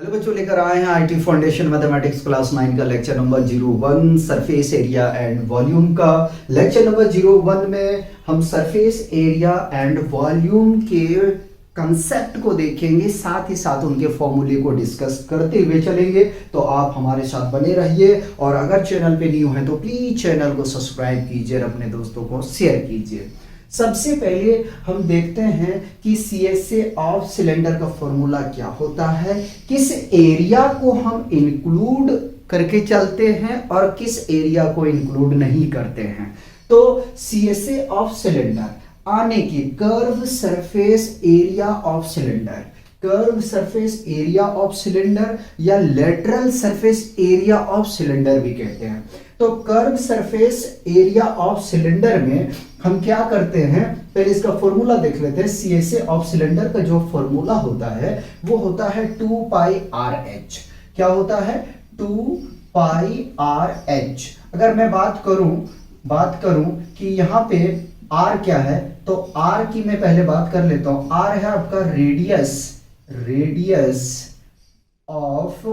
Hello बच्चों, लेकर आए हैं आईटी फाउंडेशन मैथमेटिक्स क्लास 9 का lecture number 01 surface area and volume का। लेक्चर नंबर 01 में हम सरफेस एरिया एंड वॉल्यूम के कंसेप्ट को देखेंगे, साथ ही साथ उनके फॉर्मूले को डिस्कस करते हुए चलेंगे। तो आप हमारे साथ बने रहिए और अगर चैनल पे न्यू हैं तो प्लीज चैनल को सब्सक्राइब कीजिए और अपने दोस्तों को शेयर कीजिए। सबसे पहले हम देखते हैं कि CSA ऑफ सिलेंडर का फॉर्मूला क्या होता है, किस एरिया को हम इंक्लूड करके चलते हैं और किस एरिया को इंक्लूड नहीं करते हैं। तो CSA ऑफ सिलेंडर आने की curve surface area of cylinder, curve surface area of cylinder या lateral surface area of cylinder भी कहते हैं। तो curve surface area of cylinder में हम क्या करते हैं, पहले इसका फॉर्मूला देख लेते हैं। CSA ऑफ सिलेंडर का जो फॉर्मूला होता है वो होता है 2 पाई RH। क्या होता है? 2 पाई RH। अगर मैं बात करूं कि यहाँ पे R क्या है, तो R की मैं पहले बात कर लेता हूं। R है आपका रेडियस ऑफ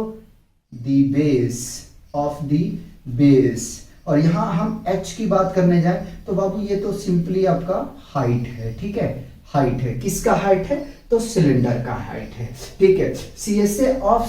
द बेस और यहां हम h की बात करने जाए तो बाबू ये तो सिंपली आपका हाइट है। ठीक है, हाइट है। किसका हाइट है? तो सिलेंडर का हाइट है। ठीक है। CSA ऑफ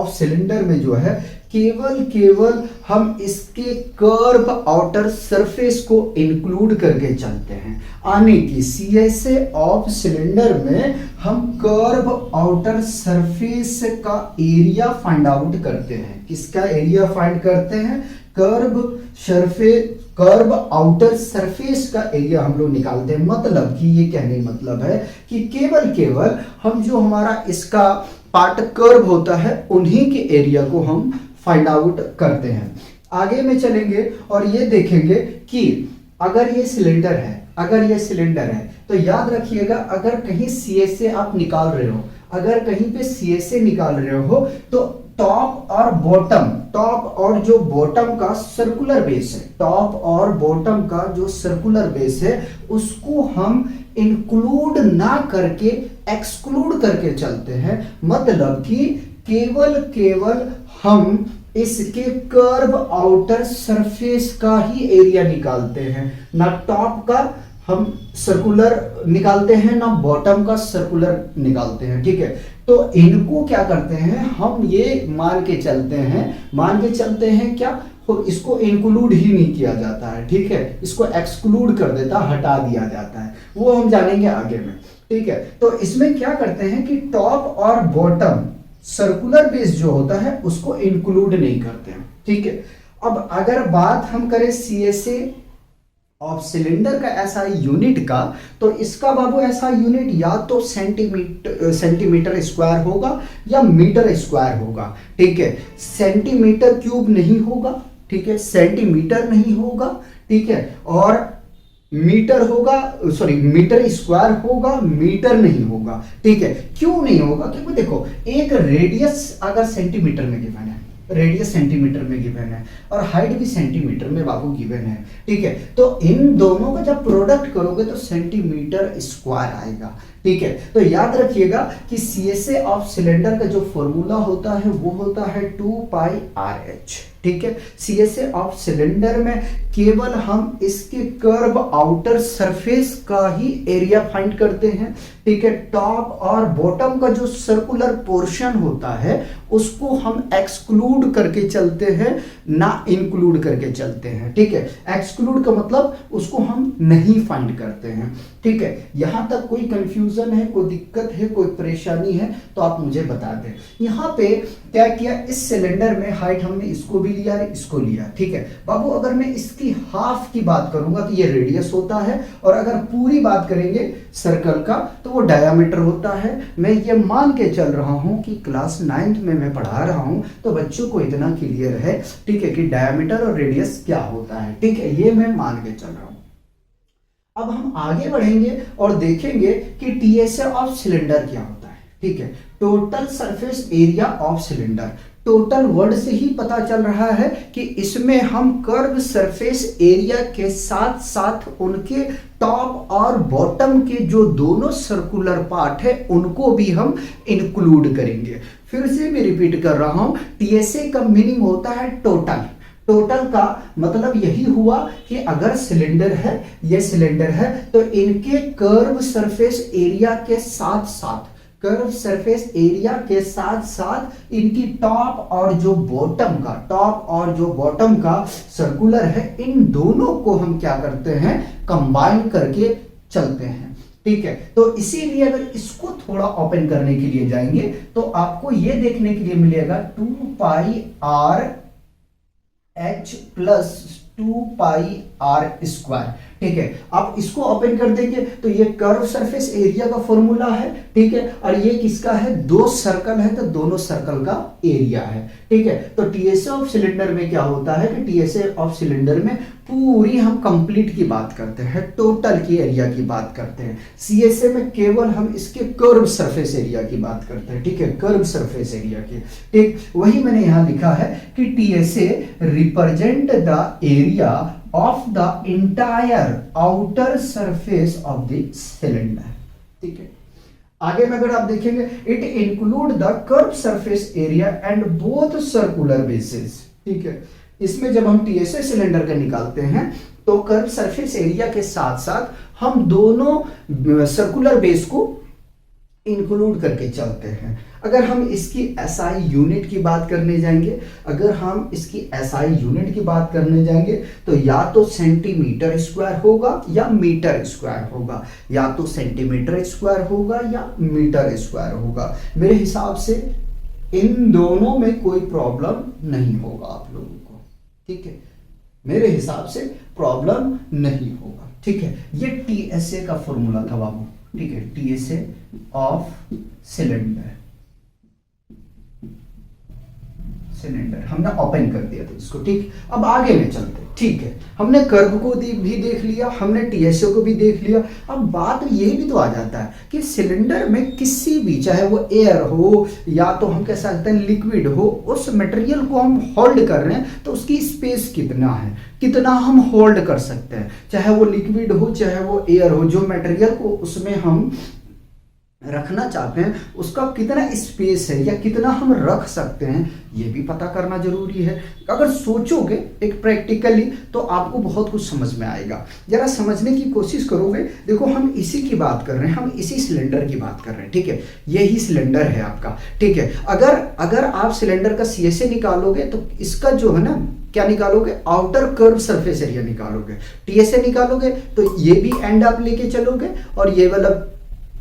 सिलेंडर में जो है केवल हम इसके कर्व आउटर सरफेस को इंक्लूड करके चलते हैं। आने की CSA ऑफ सिलेंडर में हम कर्व आउटर सरफेस का एरिया फाइंड आउट करते हैं। किसका एरिया फाइंड करते हैं? कर्व आउटर सरफेस का एरिया हम लोग निकालते हैं। मतलब कि ये कहने मतलब है कि केवल हम जो हमारा इसका पार्ट कर्व होता है उन्हीं के एरिया को हम फाइंड आउट करते हैं। आगे में चलेंगे और ये देखेंगे कि अगर ये सिलेंडर है तो याद रखिएगा, अगर कहीं CSA आप निकाल रहे हो, अगर कहीं पे CSA निकाल रहे हो तो टॉप और जो बॉटम का सर्कुलर बेस है, टॉप और बॉटम का जो सर्कुलर बेस है उसको हम इंक्लूड ना करके एक्सक्लूड करके चलते हैं। मतलब कि केवल हम इसके कर्व आउटर सरफेस का ही एरिया निकालते हैं, ना टॉप का हम सर्कुलर निकालते हैं ना बॉटम का सर्कुलर निकालते हैं। ठीक है, तो इनको क्या करते हैं, हम ये मान के चलते हैं क्या, तो इसको इंक्लूड ही नहीं किया जाता है। ठीक है, इसको एक्सक्लूड कर देता, हटा दिया जाता है, वो हम जानेंगे आगे में। ठीक है, तो इसमें क्या करते हैं कि टॉप और बॉटम सर्कुलर बेस जो होता है उसको इंक्लूड नहीं करते हैं। ठीक है, अब अगर बात हम करें CSA ऑफ सिलेंडर का SI यूनिट का, तो इसका बाबू SI यूनिट या तो सेंटीमीटर स्क्वायर होगा या मीटर स्क्वायर होगा। ठीक है, सेंटीमीटर क्यूब नहीं होगा। ठीक है, सेंटीमीटर नहीं होगा। ठीक है, और मीटर स्क्वायर होगा, मीटर नहीं होगा। ठीक है, क्यों नहीं होगा? क्योंकि देखो, एक रेडियस अगर सेंटीमीटर में गिवन है, रेडियस सेंटीमीटर में गिवन है और हाइट भी सेंटीमीटर में बाबू गिवन है। ठीक है, तो इन दोनों का जब प्रोडक्ट करोगे तो सेंटीमीटर स्क्वायर आएगा। ठीक है, तो याद रखिएगा कि CSA ऑफ सिलेंडर का जो फॉर्मूला होता है वो होता है 2 पाई RH। ठीक है, CSA ऑफ सिलेंडर में केवल हम इसके कर्व आउटर सरफेस का ही एरिया फाइंड करते हैं। ठीक है, टॉप और बॉटम का जो सर्कुलर पोर्शन होता है उसको हम एक्सक्लूड करके चलते हैं, ना इंक्लूड करके चलते हैं। ठीक है, एक्सक्लूड का मतलब उसको हम नहीं फाइंड करते हैं। ठीक है, यहां तक कोई कंफ्यूजन है, कोई दिक्कत है, कोई परेशानी है तो आप मुझे बता दें। यहां पे क्या किया, इस सिलेंडर में हाइट हमने इसको भी लिया, इसको लिया। ठीक है बाबू, अगर मैं इसकी हाफ की बात करूंगा तो ये रेडियस होता है, और अगर पूरी बात करेंगे सर्कल का तो वो डायामीटर होता है। मैं ये मान के चल रहा हूं कि क्लास 9th में मैं पढ़ा रहा हूं तो बच्चों को इतना क्लियर है। ठीक है, कि डायामीटर और रेडियस क्या होता है। ठीक है, ये मैं मान के चल रहा हूं। अब हम आगे बढ़ेंगे और देखेंगे कि TSA ऑफ सिलेंडर क्या होता है। ठीक है, total surface area of cylinder. Total word से ही पता चल रहा है कि इसमें हम कर्व सरफेस एरिया के साथ साथ उनके टॉप और बॉटम के जो दोनों सर्कुलर पार्ट है उनको भी हम इंक्लूड करेंगे। फिर से मैं रिपीट कर रहा हूं, टीएसए का मीनिंग होता है टोटल। टोटल का मतलब यही हुआ कि अगर सिलेंडर है, ये सिलेंडर है, तो इनके कर्व सरफेस एरिया के साथ साथ, कर्व सरफेस एरिया के साथ साथ इनकी टॉप और जो बॉटम का, टॉप और जो बॉटम का सर्कुलर है, इन दोनों को हम क्या करते हैं, कंबाइन करके चलते हैं। ठीक है, तो इसीलिए अगर इसको थोड़ा ओपन करने के लिए जाएंगे तो आपको यह देखने के लिए मिलेगा 2 pi r h plus 2 pi r square. ठीक है, आप इसको ओपन कर देंगे तो ये कर्व सरफेस एरिया का फॉर्मूला है। ठीक है, और ये किसका है, दो सर्कल है तो दोनों सर्कल का एरिया है। ठीक है, तो टीएसए ऑफ सिलेंडर में क्या होता है कि टीएसए ऑफ सिलेंडर में पूरी हम कंप्लीट की बात करते हैं, टोटल की एरिया की बात करते हैं। सीएसए में केवल हम इसके कर्व सरफेस एरिया की बात करते हैं। ठीक है, कर्व सरफेस एरिया की। ठीक, वही मैंने यहां लिखा है कि TSA represent the area of the entire outer surface of the cylinder। ठीक है, आगे में अगर आप देखेंगे, it include the curved surface area and both circular bases। ठीक है, इसमें जब हम टीएसए सिलेंडर का निकालते हैं तो कर्व सरफेस एरिया के साथ साथ हम दोनों सर्कुलर बेस को इंक्लूड करके चलते हैं। अगर हम इसकी एसआई यूनिट की बात करने जाएंगे, अगर हम इसकी एसआई यूनिट की बात करने जाएंगे तो या तो सेंटीमीटर स्क्वायर होगा या मीटर स्क्वायर होगा, या तो सेंटीमीटर स्क्वायर होगा या मीटर स्क्वायर होगा। मेरे हिसाब से इन दोनों में कोई प्रॉब्लम नहीं होगा आप लोगों को। ठीक है, मेरे हिसाब से प्रॉब्लम नहीं होगा। ठीक है, ये टीएसए का फॉर्मूला था बाबू। ठीक है, टीएसए ऑफ सिलेंडर, सिलेंडर हमने ओपन कर दिया था इसको। ठीक, अब आगे में चलते। ठीक है, हमने कर्व को भी देख लिया, हमने टीएसए को भी देख लिया। अब बात ये भी तो आ जाता है कि सिलेंडर में किसी भी, चाहे वो एयर हो या तो हम कह सकते हैं लिक्विड हो, उस मटेरियल को हम होल्ड कर रहे हैं तो उसकी स्पेस कितना है, कितना हम होल्ड कर सकते हैं। चाहे वो लिक्विड हो चाहे वो एयर हो, जो मटेरियल को उसमें हम रखना चाहते हैं उसका कितना स्पेस है या कितना हम रख सकते हैं, ये भी पता करना जरूरी है। अगर सोचोगे एक प्रैक्टिकली तो आपको बहुत कुछ समझ में आएगा। जरा समझने की कोशिश करोगे। देखो, हम इसी की बात कर रहे हैं, हम इसी सिलेंडर की बात कर रहे हैं। ठीक है, यही सिलेंडर है आपका। ठीक है, अगर आप सिलेंडर का सीएसए निकालोगे तो इसका जो है ना, क्या निकालोगे, आउटर कर्व सरफेस एरिया निकालोगे। टीएसए निकालोगे तो ये भी एंड आप लेके चलोगे और ये वाला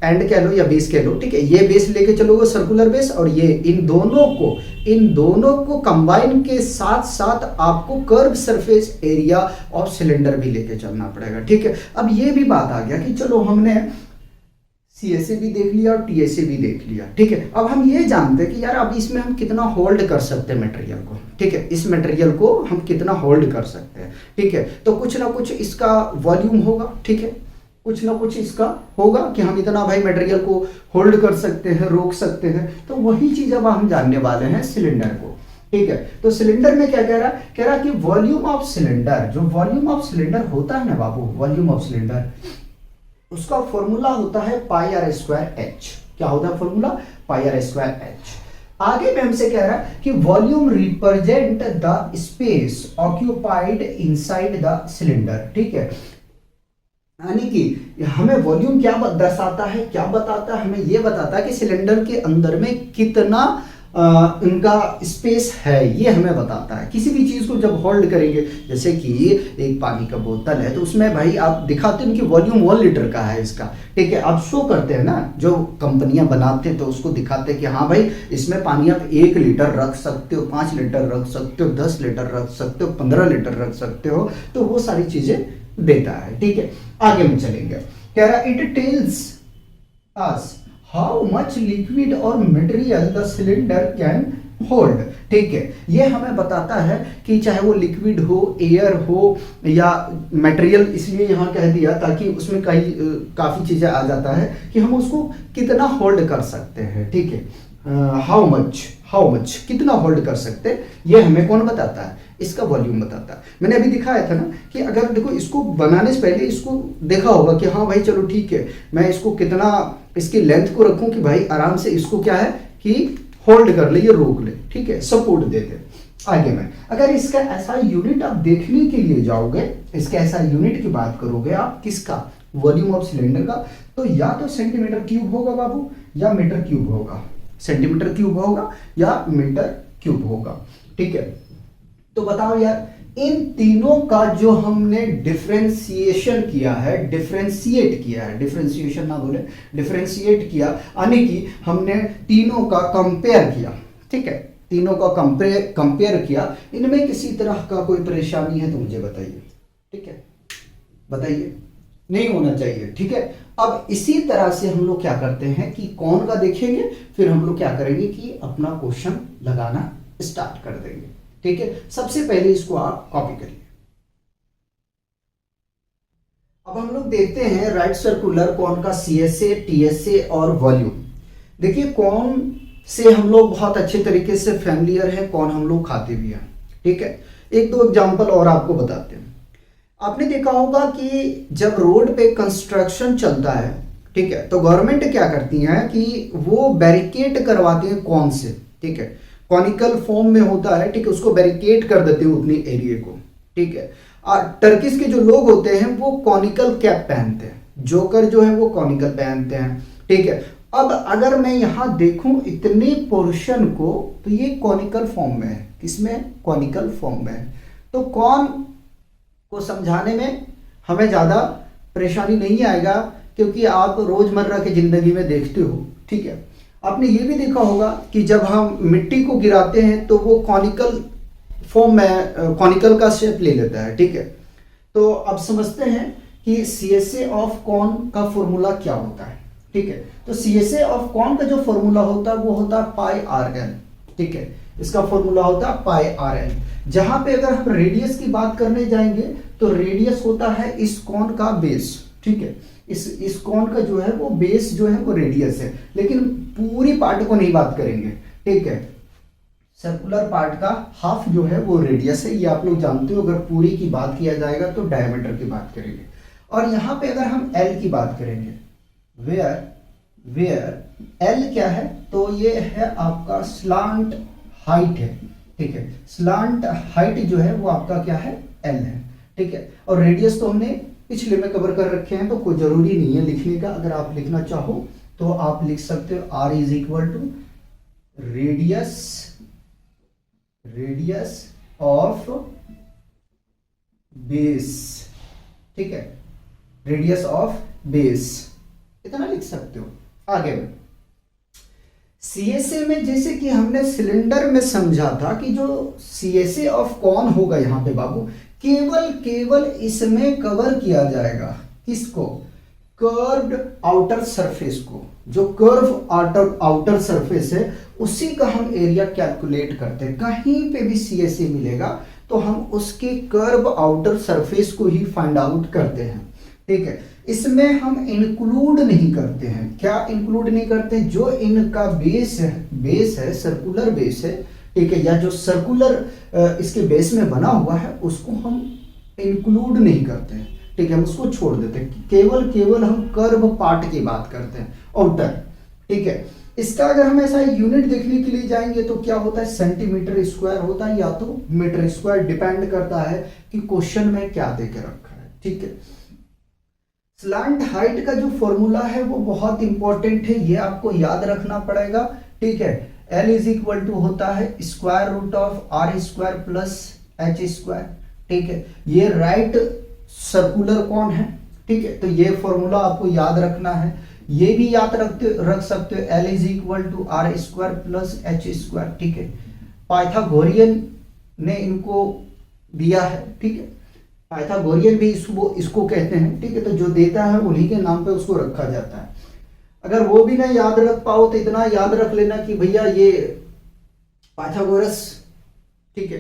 एंड कह लो या बेस कह लो। ठीक है, ये बेस लेके चलोगे सर्कुलर बेस, और ये इन दोनों को कंबाइन के साथ साथ आपको curve surface area of cylinder भी लेके चलना पड़ेगा। ठीक है, अब ये भी बात आ गया कि चलो हमने सीएसए भी देख लिया और टीएसए भी देख लिया। ठीक है, अब हम ये जानते हैं कि यार अब इसमें हम कितना होल्ड कर सकते हैं मटेरियल को। ठीक है, इस मटेरियल को हम कितना होल्ड कर सकते हैं। ठीक है, तो कुछ ना कुछ इसका वॉल्यूम होगा। ठीक है, कुछ ना कुछ इसका होगा कि हम इतना भाई मटेरियल को होल्ड कर सकते हैं, रोक सकते हैं। तो वही चीज अब हम जानने वाले हैं सिलेंडर को। ठीक है, तो सिलेंडर में क्या कह रहा कि वॉल्यूम ऑफ सिलेंडर, जो वॉल्यूम ऑफ सिलेंडर होता है ना बाबू, वॉल्यूम ऑफ सिलेंडर, उसका फॉर्मूला होता है पाई आर स्क्वायर एच। क्या होता है formula, pi r square h. आगे में हमसे कह रहा है कि volume represent the space occupied inside the cylinder. ठीक है, यानी कि हमें वॉल्यूम क्या दर्शाता है, क्या बताता है, हमें यह बताता है कि सिलेंडर के अंदर में कितना इनका स्पेस है, ये हमें बताता है। किसी भी चीज को जब होल्ड करेंगे, जैसे कि एक पानी का बोतल है तो उसमें भाई आप दिखाते हैं कि वॉल्यूम 1 लीटर का है इसका। ठीक है, आप शो करते हैं ना, जो कंपनियां बनाते हैं तो उसको दिखाते हैं कि हाँ भाई इसमें पानी आप 1 लीटर रख सकते हो, 5 लीटर रख सकते हो, 10 लीटर रख सकते हो, 15 लीटर रख सकते हो। तो वो सारी चीजें देता है। ठीक है, आगे में चलेंगे। कह रहा it tells us how much liquid और material the cylinder can hold. ठीक है, ये हमें बताता है कि चाहे वो लिक्विड हो, एयर हो या मटेरियल, इसलिए यहां कह दिया ताकि उसमें काफी चीजें आ जाता है कि हम उसको कितना होल्ड कर सकते हैं। ठीक है, हाउ मच कितना होल्ड कर सकते हैं, ये हमें कौन बताता है, इसका वॉल्यूम बताता है। मैंने अभी दिखाया था ना कि अगर देखो इसको बनाने से पहले इसको देखा होगा कि हाँ भाई चलो ठीक है, मैं इसको कितना इसकी लेंथ को रखूं कि भाई आराम से इसको क्या है कि होल्ड कर ले, ये रोक ले, ठीक है, सपोर्ट दे दे। आगे में अगर इसका ऐसा यूनिट आप देखने के लिए जाओगे, इसका ऐसा यूनिट की बात करोगे आप किसका, वॉल्यूम ऑफ सिलेंडर का, तो या तो सेंटीमीटर क्यूब होगा बाबू या मीटर क्यूब होगा, सेंटीमीटर क्यूब होगा या मीटर क्यूब होगा, ठीक है। तो बताओ यार इन तीनों का जो हमने डिफरेंशिएशन किया है, डिफरेंशिएट किया है, डिफरेंशिएशन ना बोले डिफरेंशिएट किया, यानी कि हमने तीनों का कंपेयर किया, ठीक है, तीनों का कंपेयर किया, इनमें किसी तरह का कोई परेशानी है तो मुझे बताइए, ठीक है, बताइए, नहीं होना चाहिए, ठीक है। अब इसी तरह से हम लोग क्या करते हैं कि कौन का देखेंगे, फिर हम लोग क्या करेंगे कि अपना क्वेश्चन लगाना स्टार्ट कर देंगे, ठीक है। सबसे पहले इसको आप कॉपी करिए। अब हम लोग देखते हैं राइट सर्कुलर कौन का सीएसए, टीएसए और वॉल्यूम। देखिए कौन से हम लोग बहुत अच्छे तरीके से फैमिलियर है, कौन हम लोग खाते भी हैं, ठीक है। एक दो एग्जांपल और आपको बताते हैं। आपने देखा होगा कि जब रोड पे कंस्ट्रक्शन चलता है, ठीक है, तो गवर्नमेंट क्या करती है कि वो बैरिकेड करवाते हैं, कौन से, ठीक है, कॉनिकल फॉर्म में होता है, ठीक है, उसको बैरिकेड कर देते हैं उतनी एरिया को, ठीक है। और टर्किश के जो लोग होते हैं वो कॉनिकल कैप पहनते हैं, जोकर जो है वो कॉनिकल पहनते हैं, ठीक है। अब अगर मैं यहाँ देखूं इतने पोर्शन को, तो ये कॉनिकल फॉर्म में है, किसमें, कॉनिकल फॉर्म में है, तो कौन को समझाने में हमें ज़्यादा परेशानी नहीं आएगा, क्योंकि आप रोज़मर्रा की ज़िंदगी में देखते हो, ठीक है। आपने ये भी देखा होगा कि जब हम मिट्टी को गिराते हैं तो वो कॉनिकल फॉर्म में, कॉनिकल का शेप ले लेता है, ठीक है। तो अब समझते हैं कि सीएसए ऑफ कॉन का फॉर्मूला क्या होता है, ठीक है। तो सीएसए ऑफ कॉन का जो फॉर्मूला होता है वो होता है पाई आर एल, ठीक है, इसका फॉर्मूला होता है पाई आर एल। जहां पे अगर हम रेडियस की बात करने जाएंगे तो रेडियस होता है इस कोण का बेस, ठीक है, इस कोण का जो है वो बेस जो है वो रेडियस है, लेकिन पूरी पार्ट को नहीं बात करेंगे, ठीक है। सर्कुलर पार्ट का हाफ जो है वो रेडियस है, ये आप लोग जानते हो। अगर पूरी की बात किया जाएगा तो डायमीटर की बात करेंगे। और यहाँ पे अगर हम एल की बात करेंगे, वेयर एल क्या है, तो ये है आपका स्लांट हाइट है, ठीक है, स्लांट हाइट जो है वो आपका क्या है, एल है, ठीक है। और रेडियस तो हमने पिछले में कवर कर रखे हैं, तो कोई जरूरी नहीं है लिखने का। अगर आप लिखना चाहो तो आप लिख सकते हो r is equal to radius of base, ठीक है, रेडियस ऑफ बेस, इतना लिख सकते हो। आगे में सीएसए में जैसे कि हमने सिलेंडर में समझा था कि जो सीएसए ऑफ कॉन होगा यहाँ पे बाबू, केवल इसमें कवर किया जाएगा किसको, कर्व्ड आउटर सरफेस को। जो कर्व आउटर सरफेस है उसी का हम एरिया कैलकुलेट करते हैं। कहीं पे भी सीएसए मिलेगा तो हम उसके कर्व आउटर सरफेस को ही फाइंड आउट करते हैं, ठीक है। इसमें हम इंक्लूड नहीं करते हैं, क्या इंक्लूड नहीं करते, जो इनका बेस है सर्कुलर बेस है, ठीक है, या जो सर्कुलर इसके बेस में बना हुआ है उसको हम इंक्लूड नहीं करते हैं, ठीक है, हम उसको छोड़ देते हैं। केवल हम कर्व पार्ट की बात करते हैं, आउटर, ठीक है। इसका अगर हम ऐसा यूनिट देखने के लिए जाएंगे तो क्या होता है, सेंटीमीटर स्क्वायर होता है या तो मीटर स्क्वायर, डिपेंड करता है कि क्वेश्चन में क्या देके रखा है, ठीक है। स्लांट हाइट का जो फॉर्मूला है वो बहुत इंपॉर्टेंट है, ये आपको याद रखना पड़ेगा, ठीक है। L इज इक्वल टू होता है square root of r square plus h square, ठीक है। ये राइट सर्कुलर कौन है, ठीक है, तो ये फॉर्मूला आपको याद रखना है। ये भी याद रख सकते हो, L is equal to r square plus h square, ठीक है। पाइथागोरियन ने इनको दिया है, ठीक है, पाइथागोरियन भी इसको कहते हैं, ठीक है। तो जो देता है उन्हीं के नाम पे उसको रखा जाता है। अगर वो भी ना याद रख पाओ तो इतना याद रख लेना कि भैया ये पाइथागोरस, ठीक है,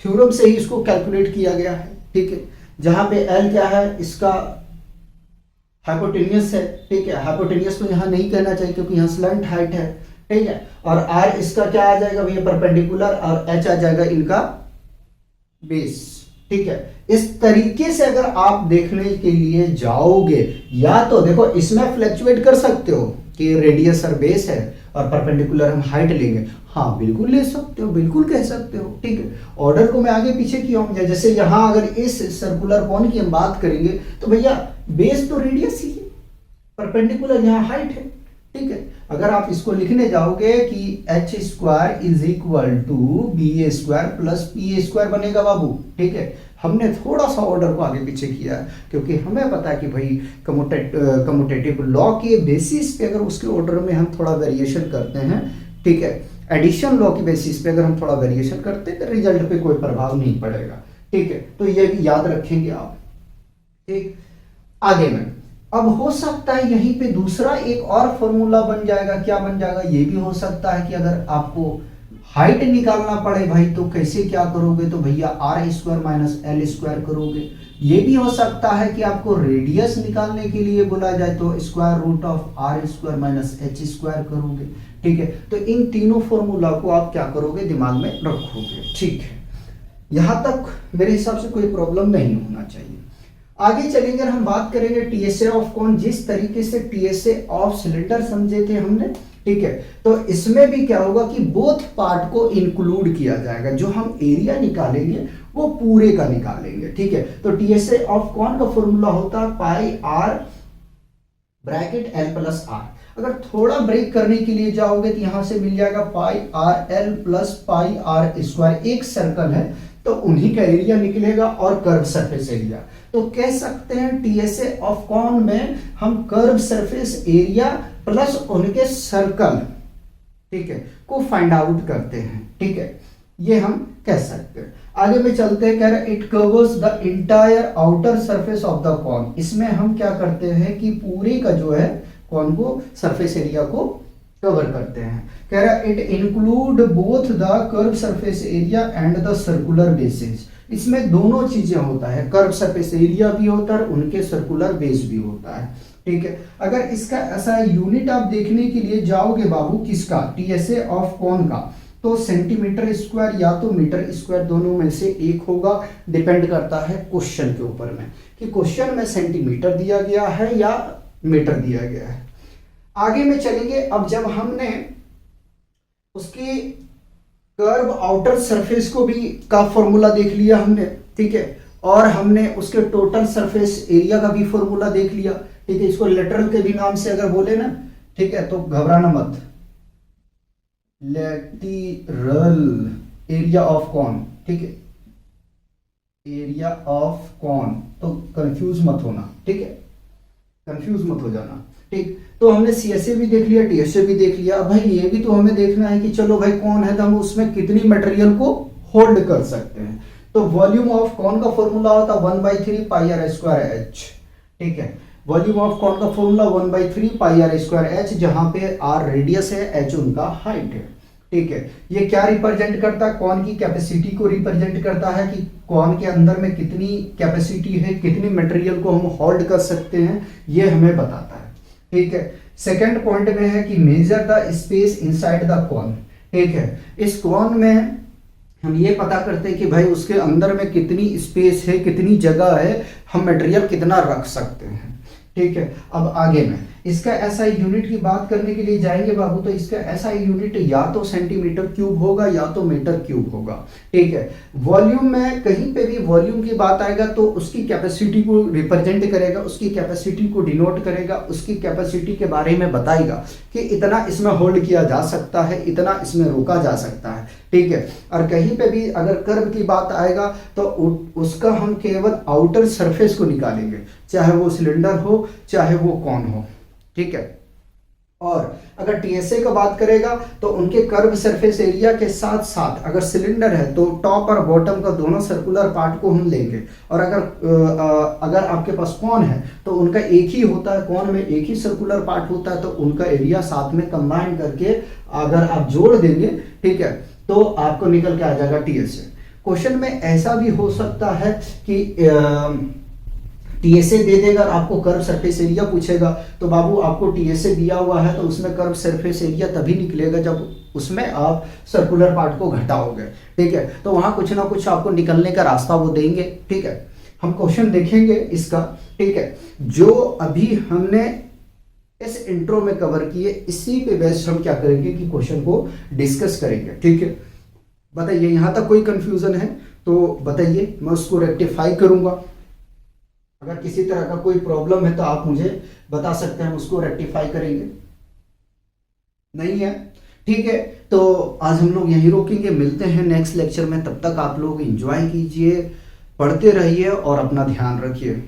थ्योरम से ही इसको कैलकुलेट किया गया है, ठीक है। जहां पे एल क्या है, इसका हाइपोटेनियस है, ठीक है। हाइपोटेनियस तो यहाँ नहीं कहना चाहिए क्योंकि यहाँ स्लैंट हाइट है, ठीक है। और आर इसका क्या आ जाएगा भैया, परपेंडिकुलर, और एच आ जाएगा इनका बेस। ठीक है, इस तरीके से अगर आप देखने के लिए जाओगे, या तो देखो इसमें फ्लैक्चुएट कर सकते हो कि रेडियस और बेस है और परपेंडिकुलर हम हाइट लेंगे, हाँ बिल्कुल ले सकते हो, बिल्कुल कह सकते हो। ठीक है, ऑर्डर को मैं आगे पीछे किया हूं, जैसे यहां अगर इस सर्कुलर कोन की हम बात करेंगे तो भैया बेस तो रेडियस ही है, परपेंडिकुलर यहाँ हाइट है। ठीक है, अगर आप इसको लिखने जाओगे कि h square is equal to b a square plus p a square बनेगा बाबू। ठीक है, हमने थोड़ा सा ऑर्डर को आगे पीछे किया है क्योंकि हमें पता है कि भाई कम्यूटेटिव लॉ के बेसिस पे अगर उसके ऑर्डर में हम थोड़ा वेरिएशन करते हैं, ठीक है, एडिशन लॉ के बेसिस पे अगर हम थोड़ा वेरिएशन करते हैं तो रिजल्ट पे कोई प्रभाव नहीं पड़ेगा। ठीक है, तो ये भी याद रखेंगे आप। ठीक, आगे में अब हो सकता है यहीं पे दूसरा एक और फॉर्मूला बन जाएगा, क्या बन जाएगा, ये भी हो सकता है कि अगर आपको हाइट निकालना पड़े भाई तो कैसे क्या करोगे, तो भैया r square minus l square करोगे। ये भी हो सकता है कि आपको रेडियस निकालने के लिए बोला जाए तो square root of r square minus h square करोगे। ठीक है, तो इन तीनों फॉर्मूला को आप क्या करोगे, दिमाग में रखोगे। ठीक है, यहां तक मेरे हिसाब से कोई प्रॉब्लम नहीं होना चाहिए। आगे चलेंगे, हम बात करेंगे टीएसए ऑफ कौन, जिस तरीके से टीएसए ऑफ सिलेंडर समझे थे हमने। ठीक है, तो इसमें भी क्या होगा कि बोथ पार्ट को इंक्लूड किया जाएगा, जो हम एरिया निकालेंगे वो पूरे का निकालेंगे। ठीक है, तो टीएसए ऑफ कौन का फॉर्मूला होता है pi r bracket l plus r. अगर थोड़ा ब्रेक करने के लिए जाओगे तो यहां से मिल जाएगा pi r l plus pi r square. एक सर्कल है तो उन्हीं का एरिया निकलेगा और कर्व सरफेस एरिया। तो कह सकते हैं टीएसए ऑफ कॉन में हम कर्व सरफेस एरिया प्लस उनके सर्कल, ठीक है, को फाइंड आउट करते हैं। ठीक है, ये हम कह सकते हैं। आगे में चलते हैं, कह रहे it covers the entire outer surface of the cone. इसमें हम क्या करते हैं कि पूरे का जो है कॉन को सरफेस एरिया को कवर करते हैं। कह रहा है it include both the curve surface area and the circular basis. इसमें दोनों चीजें होता है, कर्व सरफेस एरिया भी होता है, उनके सर्कुलर बेस भी होता है। ठीक है, अगर इसका ऐसा यूनिट आप देखने के लिए जाओगे बाबू, किसका, टीएसए ऑफ कॉन का, तो सेंटीमीटर स्क्वायर या तो मीटर स्क्वायर, दोनों में से एक होगा। डिपेंड करता है क्वेश्चन के ऊपर में कि क्वेश्चन में सेंटीमीटर दिया गया है या मीटर दिया गया है। आगे में चलेंगे, अब जब हमने उसकी कर्व आउटर सरफेस को भी का फॉर्मूला देख लिया हमने, ठीक है, और हमने उसके टोटल सरफेस एरिया का भी फॉर्मूला देख लिया। ठीक है, इसको लेटरल के भी नाम से अगर बोले ना, ठीक है, तो घबराना मत, लेटरल एरिया ऑफ कॉन। ठीक है, एरिया ऑफ कॉन, तो कंफ्यूज मत होना। ठीक है, कंफ्यूज मत हो जाना। ठीक, तो हमने सीएसए भी देख लिया, टीएसए भी देख लिया। अब भाई ये भी तो हमें देखना है कि चलो भाई कौन है तो हम उसमें कितनी मटेरियल को होल्ड कर सकते हैं। तो वॉल्यूम ऑफ कौन का फॉर्मूला होता है 1/3 पाई आर स्क्वायर एच। ठीक है, वॉल्यूम ऑफ कौन का formula 1/3 pi r square h, जहां पे आर रेडियस है, एच उनका हाइट है। ठीक है, ये क्या रिप्रेजेंट करता है, कौन की कैपेसिटी को रिप्रेजेंट करता है कि कौन के अंदर में कितनी कैपेसिटी है, कितनी मटेरियल को हम होल्ड कर सकते हैं, ये हमें बताता है। ठीक है, सेकंड पॉइंट में है कि measure the space inside the cone. ठीक है, इस कॉन में हम ये पता करते हैं कि भाई उसके अंदर में कितनी स्पेस है, कितनी जगह है, हम मटेरियल कितना रख सकते हैं। ठीक है, अब आगे में इसका एसआई यूनिट की बात करने के लिए जाएंगे बाबू, तो इसका एसआई यूनिट या तो सेंटीमीटर क्यूब होगा या तो मीटर क्यूब होगा। ठीक है, वॉल्यूम में कहीं पे भी वॉल्यूम की बात आएगा तो उसकी कैपेसिटी को रिप्रेजेंट करेगा, उसकी कैपेसिटी को डिनोट करेगा, उसकी कैपेसिटी के बारे में बताएगा कि इतना इसमें होल्ड किया जा सकता है, इतना इसमें रोका जा सकता है। ठीक है, और कहीं पे भी अगर कर्व की बात आएगा तो उसका हम केवल आउटर सरफेस को निकालेंगे, चाहे वो सिलेंडर हो चाहे वो कॉन हो। ठीक है, और अगर टीएसए का बात करेगा तो उनके कर्व सरफेस एरिया के साथ साथ अगर सिलेंडर है तो टॉप और बॉटम का दोनों सर्कुलर पार्ट को हम लेंगे, और अगर आपके पास कॉन है तो उनका एक ही होता है, कॉन में एक ही सर्कुलर पार्ट होता है, तो उनका एरिया साथ में कंबाइन करके अगर आप जोड़ देंगे, ठीक है, तो आपको निकल के आ जाएगा टीएसए। क्वेश्चन में ऐसा भी हो सकता है कि टीएसए दे देगा, आपको कर्व सरफेस एरिया पूछेगा तो बाबू आपको टीएसए दिया हुआ है तो उसमें कर्व सरफेस एरिया तभी निकलेगा जब उसमें आप सर्कुलर पार्ट को घटाओगे, ठीक है। तो वहां कुछ ना कुछ आपको निकलने का रास्ता वो देंगे, ठीक है। हम क्वेश्चन देखेंगे इसका, ठीक है। जो अभी हमने इस इंट्रो में कवर किए इसी पे बेस्ड हम क्या करेंगे कि क्वेश्चन को डिस्कस करेंगे, ठीक है। बताइए यहां तक कोई कंफ्यूजन है तो बताइए, मैं उसको रेक्टिफाई करूंगा। अगर किसी तरह का कोई प्रॉब्लम है तो आप मुझे बता सकते हैं, हम उसको रेक्टिफाई करेंगे। नहीं है, ठीक है। तो आज हम लोग यहीं रोकेंगे, मिलते हैं नेक्स्ट लेक्चर में। तब तक आप लोग एंजॉय कीजिए, पढ़ते रहिए और अपना ध्यान रखिए।